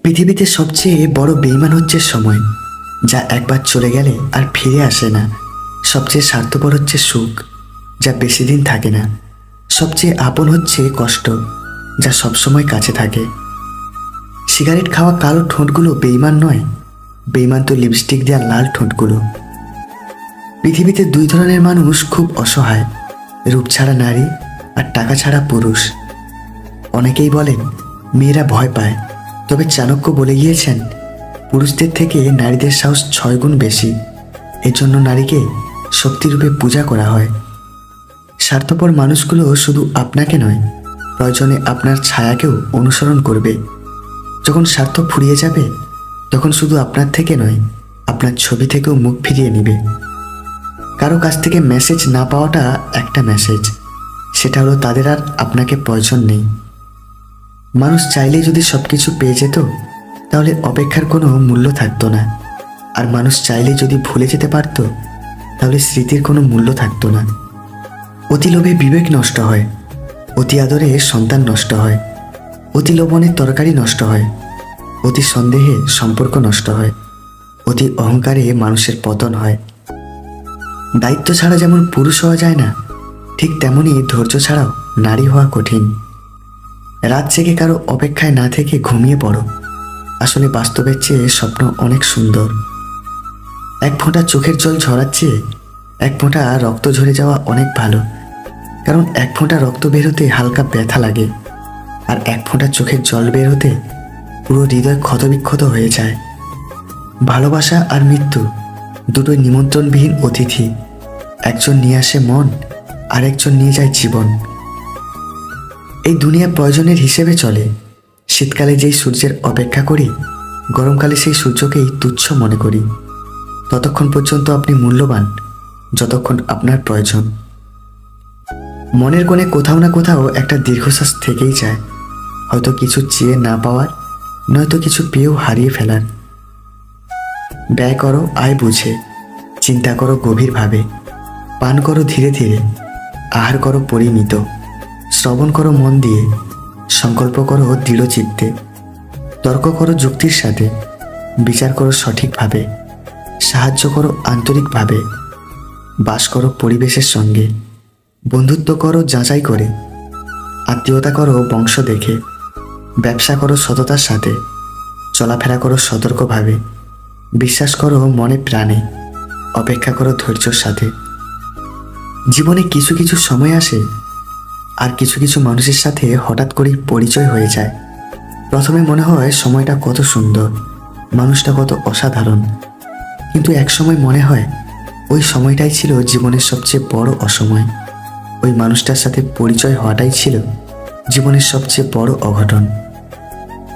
পৃথিবীতে সবচেয়ে বড় বেঈমান হচ্ছে সময়, যা একবার চলে গেলে আর ফিরে আসে না। সবচেয়ে স্বার্থপর হচ্ছে সুখ, যা বেশি দিন থাকে না। সবচেয়ে আপন হচ্ছে কষ্ট, যা সবসময় কাছে থাকে। সিগারেট খাওয়া কালো ঠোঁটগুলো বেঈমান নয়, বেঈমান তো লিপস্টিক দেওয়া লাল ঠোঁটগুলো। পৃথিবীতে দুই ধরনের মানুষ খুব অসহায়, রূপ ছাড়া নারী আর টাকা ছাড়া পুরুষ। অনেকেই বলেন মেয়েরা ভয় পায়, তবে চাণক্য বলে গিয়েছেন পুরুষদের থেকে নারীদের সাহস 6 গুণ বেশি। এজন্য নারীকে শক্তিরূপে পূজা করা হয়। স্বার্থপর মানুষগুলো শুধু আপনাকে নয়, প্রয়োজনে আপনার ছায়াকেও অনুসরণ করবে। যখন স্বার্থ ফুরিয়ে যাবে, তখন শুধু আপনার থেকে নয়, আপনার ছবি থেকেও মুখ ফিরিয়ে নেবে। কারো কাছ থেকে মেসেজ না পাওয়াটা একটা মেসেজ, সেটা হলো তাদের আর আপনাকে প্রয়োজন নেই। মানুষ চাইলেই যদি সব কিছু পেয়ে যেত, তাহলে অপেক্ষার কোনো মূল্য থাকতো না। আর মানুষ চাইলেই যদি ভুলে যেতে পারত, তাহলে স্মৃতির কোনো মূল্য থাকতো না। অতি লোভে বিবেক নষ্ট হয়, অতি আদরে সন্তান নষ্ট হয়, অতি লোভনে তরকারি নষ্ট হয়, অতি সন্দেহে সম্পর্ক নষ্ট হয়, অতি অহংকারে মানুষের পতন হয়। দায়িত্ব ছাড়া যেমন পুরুষ হওয়া যায় না, ঠিক তেমনই ধৈর্য ছাড়াও নারী হওয়া কঠিন। রাত জেগে কারো অপেক্ষায় না থেকে ঘুমিয়ে পড়ো। আসলে বাস্তবের চেয়ে স্বপ্ন অনেক সুন্দর। এক ফোঁটা চোখের জল ঝরার চেয়ে এক ফোঁটা রক্ত ঝরে যাওয়া অনেক ভালো। কারণ এক ফোঁটা রক্ত বের হতে হালকা ব্যথা লাগে, আর এক ফোঁটা চোখের জল বের হতে পুরো হৃদয় ক্ষতবিক্ষত হয়ে যায়। ভালোবাসা আর মৃত্যু দুটোই নিমন্ত্রণবিহীন অতিথি। একজন নিয়ে আসে মন, আর একজন নিয়ে যায় জীবন। এই দুনিয়া প্রয়োজনের হিসেবে চলে। শীতকালে যেই সূর্যের অপেক্ষা করি, গরমকালে সেই সূর্যকেই তুচ্ছ মনে করি। ততক্ষণ পর্যন্ত আপনি মূল্যবান, যতক্ষণ আপনার প্রয়োজন। মনের কোণে কোথাও না কোথাও একটা দীর্ঘশ্বাস থেকেই যায়, হয়তো কিছু চেয়ে না পাওয়ার, নয়তো কিছু পেয়েও হারিয়ে ফেলার। ব্যয় করো আয় বুঝে, চিন্তা করো গভীরভাবে, পান করো ধীরে ধীরে, আহার করো পরিমিত, শ্রবণ করো মন দিয়ে, সংকল্প করো দৃঢ় চিত্তে, তর্ক করো যুক্তির সাথে, বিচার করো সঠিকভাবে, সাহায্য করো আন্তরিকভাবে, বাস করো পরিবেশের সঙ্গে, বন্ধুত্ব করো যাচাই করে, আত্মীয়তা করো বংশ দেখে, ব্যবসা করো সততার সাথে, চলাফেরা করো সতর্কভাবে, বিশ্বাস করো মনে প্রাণে, অপেক্ষা করো ধৈর্যের সাথে। জীবনে কিছু কিছু সময় আসে, আর কিছু কিছু মানুষের সাথে হঠাৎ করেই পরিচয় হয়ে যায়। প্রথমে মনে হয় সময়টা কত সুন্দর, মানুষটা কত অসাধারণ, কিন্তু এক সময় মনে হয় ওই সময়টাই ছিল জীবনের সবচেয়ে বড় অসময়। ওই মানুষটার সাথে পরিচয় হওয়াটাই ছিল জীবনের সবচেয়ে বড় অঘটন।